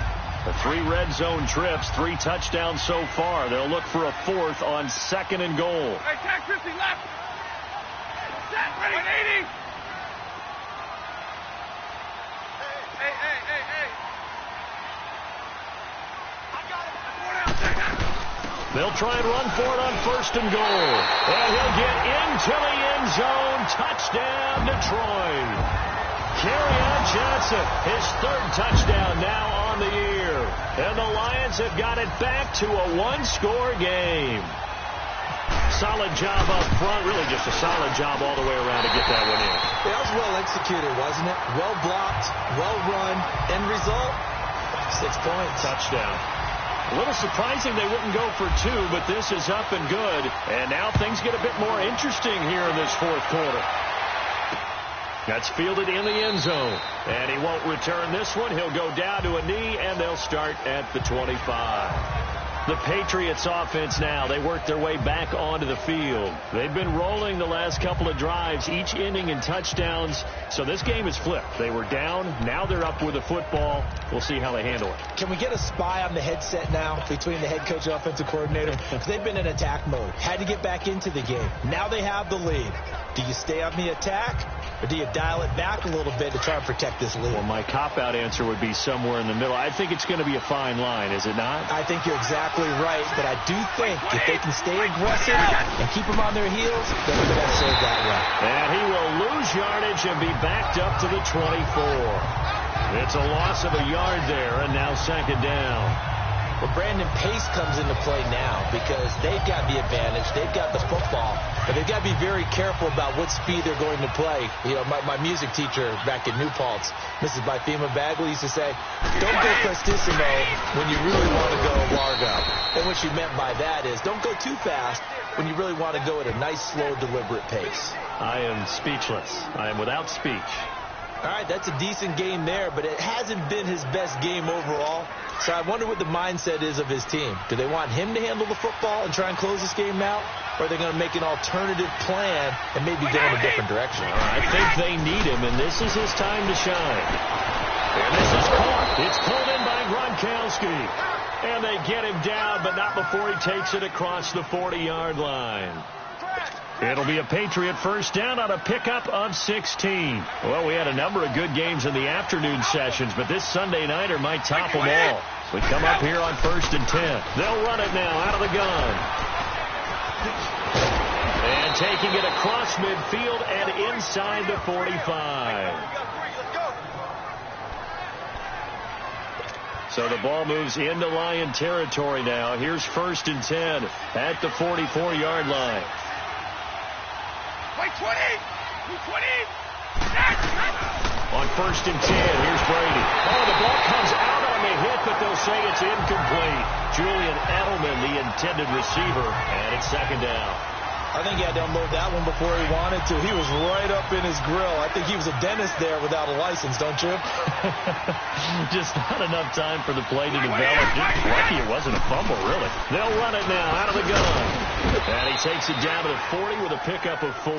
The 3 red zone trips, 3 touchdowns so far. They'll look for a 4th on 2nd and goal. Hey, tag 50 left. Set, ready, 180. Hey. I got him. 4 down, take that. They'll try and run for it on 1st and goal. And he'll get into the end zone. Touchdown, Detroit. Kerryon Johnson, his 3rd touchdown now on the year. And the Lions have got it back to a 1-score game. Solid job up front. Really just a solid job all the way around to get that one in. That was well executed, wasn't it? Well blocked, well run. End result, 6 points. Touchdown. A little surprising they wouldn't go for 2, but this is up and good. And now things get a bit more interesting here in this 4th quarter. That's fielded in the end zone. And he won't return this one. He'll go down to a knee, and they'll start at the 25. The Patriots offense now, they work their way back onto the field. They've been rolling the last couple of drives, each inning in touchdowns. So this game is flipped. They were down. Now they're up with the football. We'll see how they handle it. Can we get a spy on the headset now between the head coach and offensive coordinator? Because they've been in attack mode. Had to get back into the game. Now they have the lead. Do you stay on the attack, or do you dial it back a little bit to try and protect this lead? Well, my cop-out answer would be somewhere in the middle. I think it's going to be a fine line, is it not? I think you're exactly right, but I do think if they can stay aggressive and keep them on their heels, they'll be best served that way. And he will lose yardage and be backed up to the 24. It's a loss of a yard there, and now 2nd down. Well, Brandon, pace comes into play now because they've got the advantage. They've got the football, but they've got to be very careful about what speed they're going to play. You know, my music teacher back in New Paltz, Mrs. Bythema Bagley, used to say, don't go prestissimo when you really want to go largo. And what she meant by that is don't go too fast when you really want to go at a nice, slow, deliberate pace. I am speechless. I am without speech. All right, that's a decent game there, but it hasn't been his best game overall. So I wonder what the mindset is of his team. Do they want him to handle the football and try and close this game out? Or are they going to make an alternative plan and maybe go in a different direction? I think they need him, and this is his time to shine. And this is caught. It's pulled in by Gronkowski. And they get him down, but not before he takes it across the 40-yard line. It'll be a Patriot 1st down on a pickup of 16. Well, we had a number of good games in the afternoon sessions, but this Sunday nighter might top them all. We come up here on 1st and 10. They'll run it now out of the gun. And taking it across midfield and inside the 45. So the ball moves into Lion territory now. Here's 1st and 10 at the 44-yard line. Wait, 20! 20! On 1st and 10, here's Brady. Oh, the ball comes out on the hit, but they'll say it's incomplete. Julian Edelman, the intended receiver, and it's 2nd down. I think he had to unload that one before he wanted to. He was right up in his grill. I think he was a dentist there without a license, don't you? Just not enough time for the play to develop. Just lucky it wasn't a fumble, really. They'll run it now out of the gun. And he takes it down to the 40 with a pickup of 4.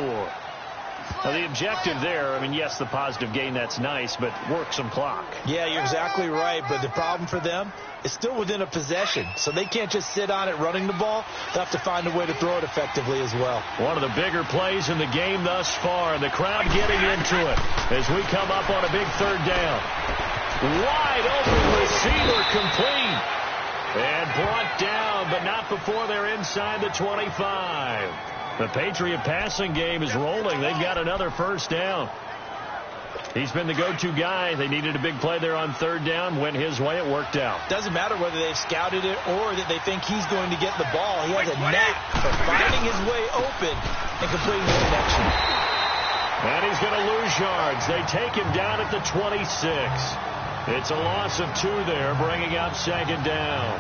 Now, the objective there, I mean, yes, the positive gain, that's nice, but work some clock. Yeah, you're exactly right, but the problem for them is still within a possession, so they can't just sit on it running the ball. They'll have to find a way to throw it effectively as well. One of the bigger plays in the game thus far, and the crowd getting into it as we come up on a big 3rd down. Wide open receiver complete. And brought down, but not before they're inside the 25. The Patriot passing game is rolling. They've got another 1st down. He's been the go-to guy. They needed a big play there on 3rd down. Went his way. It worked out. Doesn't matter whether they've scouted it or that they think he's going to get the ball. He has a knack for finding his way open and completing the connection. And he's going to lose yards. They take him down at the 26. It's a loss of 2 there, bringing up 2nd down.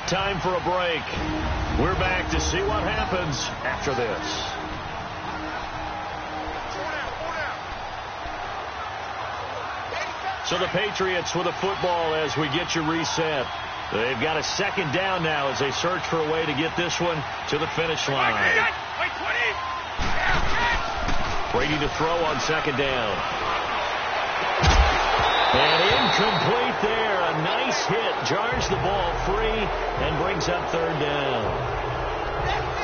Time for a break. We're back to see what happens after this. So the Patriots with a football as we get you reset. They've got a second down now as they search for a way to get this one to the finish line. Brady to throw on second down. And incomplete there. A nice hit. Jars the ball free and brings up third down.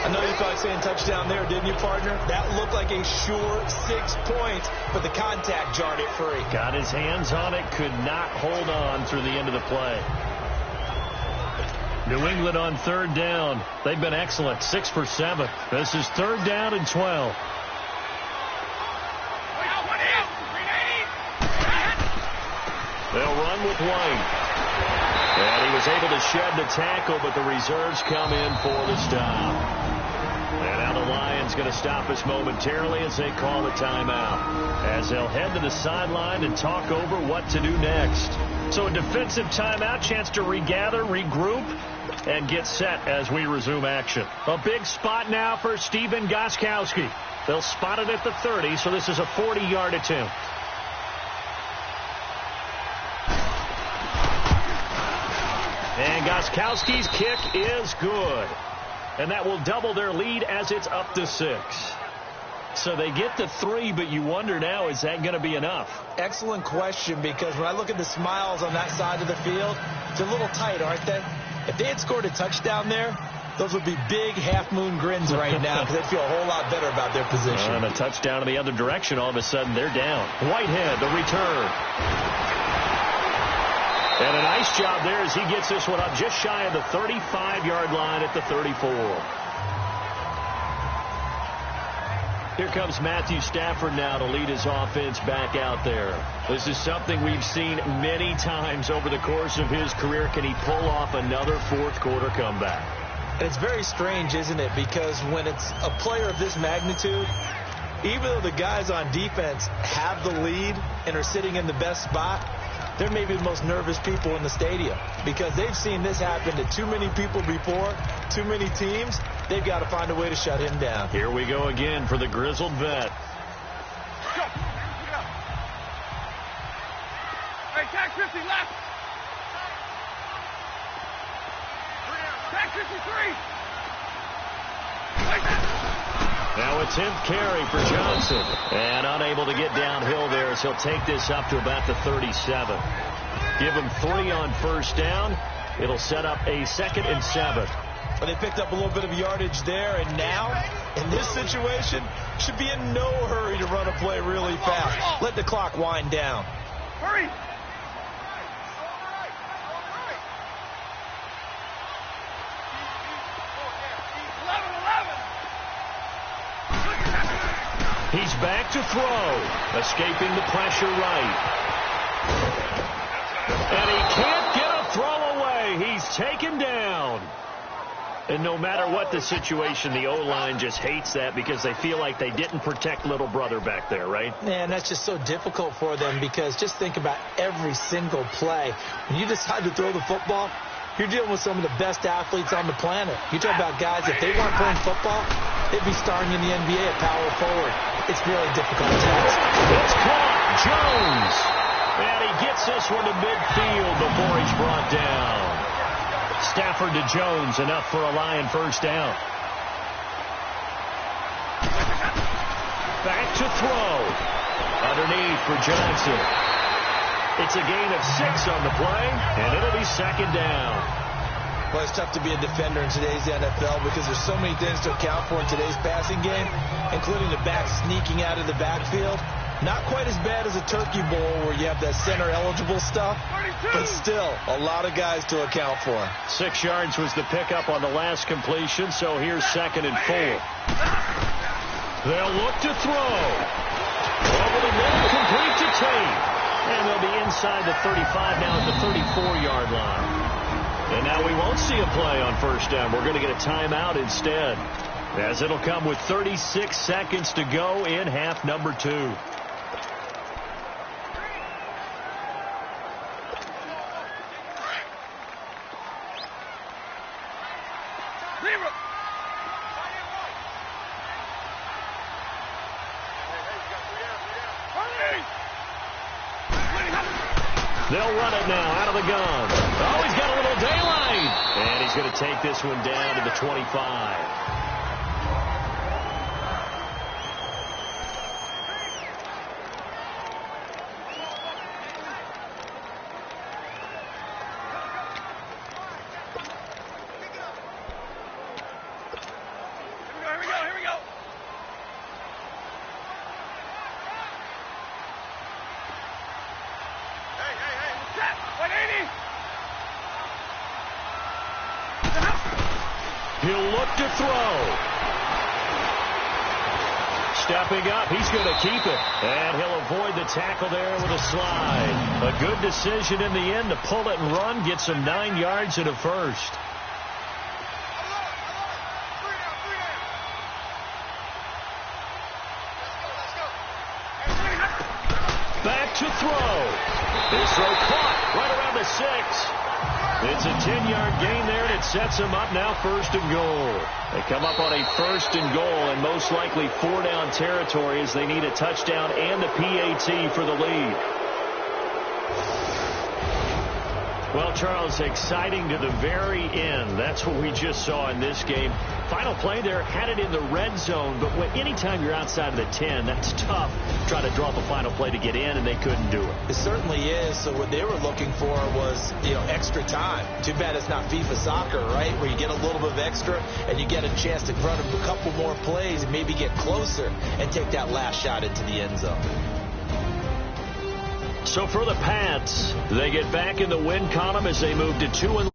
I know you thought saying touchdown there, didn't you, partner? That looked like a sure 6 points, but the contact jarred it free. Got his hands on it, could not hold on through the end of the play. New England on third down. They've been excellent, 6 for 7. This is third down and 12. They'll run with White. And he was able to shed the tackle, but the reserves come in for the stop. And now the Lions going to stop us momentarily as they call a timeout, as they'll head to the sideline and talk over what to do next. So a defensive timeout, chance to regather, regroup, and get set as we resume action. A big spot now for Stephen Gostkowski. They'll spot it at the 30, so this is a 40-yard attempt. And Gostkowski's kick is good. And that will double their lead as it's up to 6. So they get to 3, but you wonder now, is that going to be enough? Excellent question, because when I look at the smiles on that side of the field, they're a little tight, aren't they? If they had scored a touchdown there, those would be big half-moon grins right now, because they'd feel a whole lot better about their position. And a touchdown in the other direction, all of a sudden they're down. Whitehead, the return. And a nice job there as he gets this one up just shy of the 35-yard line at the 34. Here comes Matthew Stafford now to lead his offense back out there. This is something we've seen many times over the course of his career. Can he pull off another fourth-quarter comeback? And it's very strange, isn't it? Because when it's a player of this magnitude, even though the guys on defense have the lead and are sitting in the best spot, they're maybe the most nervous people in the stadium, because they've seen this happen to too many people before, too many teams. They've got to find a way to shut him down. Here we go again for the grizzled vet. Go. Hey, tag 50 left. Tag 53. Now a 10th carry for Johnson. And unable to get downhill there as he'll take this up to about the 37. Give him 3 on first down. It'll set up a 2nd and 7. But they picked up a little bit of yardage there, and now, in this situation, should be in no hurry to run a play really fast. Let the clock wind down. Hurry! He's back to throw, escaping the pressure right. And he can't get a throw away. He's taken down. And no matter what the situation, the O-line just hates that because they feel like they didn't protect little brother back there, right? Man, that's just so difficult for them, because just think about every single play. When you decide to throw the football, you're dealing with some of the best athletes on the planet. You talk about guys, if they weren't playing football, they'd be starring in the NBA at power forward. It's really difficult task. It's caught. Jones. And he gets this one to midfield before he's brought down. Stafford to Jones, enough for a Lion first down. Back to throw. Underneath for Johnson. It's a gain of 6 on the play, and it'll be 2nd down. Well, it's tough to be a defender in today's NFL because there's so many things to account for in today's passing game, including the back sneaking out of the backfield. Not quite as bad as a turkey bowl where you have that center-eligible stuff, but still a lot of guys to account for. 6 yards was the pickup on the last completion, so here's 2nd and 4. They'll look to throw. Over the middle, complete to Tate. And they'll be inside the 35 now at the 34-yard line. And now we won't see a play on first down. We're going to get a timeout instead, as it'll come with 36 seconds to go in half number 2. They'll run it now out of the gun. Oh, he's got a little daylight. And he's going to take this one down to the 25. He'll look to throw. Stepping up, he's going to keep it. And he'll avoid the tackle there with a slide. A good decision in the end to pull it and run. Gets him 9 yards and a first. Back to throw. This throw caught right around the 6. It's a 10-yard gain there, and it sets them up now 1st and goal. They come up on a 1st and goal, and most likely 4-down territory as they need a touchdown and the PAT for the lead. Well, Charles, exciting to the very end. That's what we just saw in this game. Final play there, had it in the red zone, but anytime you're outside of the 10, that's tough. Trying to draw up a final play to get in, and they couldn't do it. It certainly is. So what they were looking for was, extra time. Too bad it's not FIFA soccer, right, where you get a little bit of extra and you get a chance to run a couple more plays and maybe get closer and take that last shot into the end zone. So for the Pats, they get back in the win column as they move to 2-1.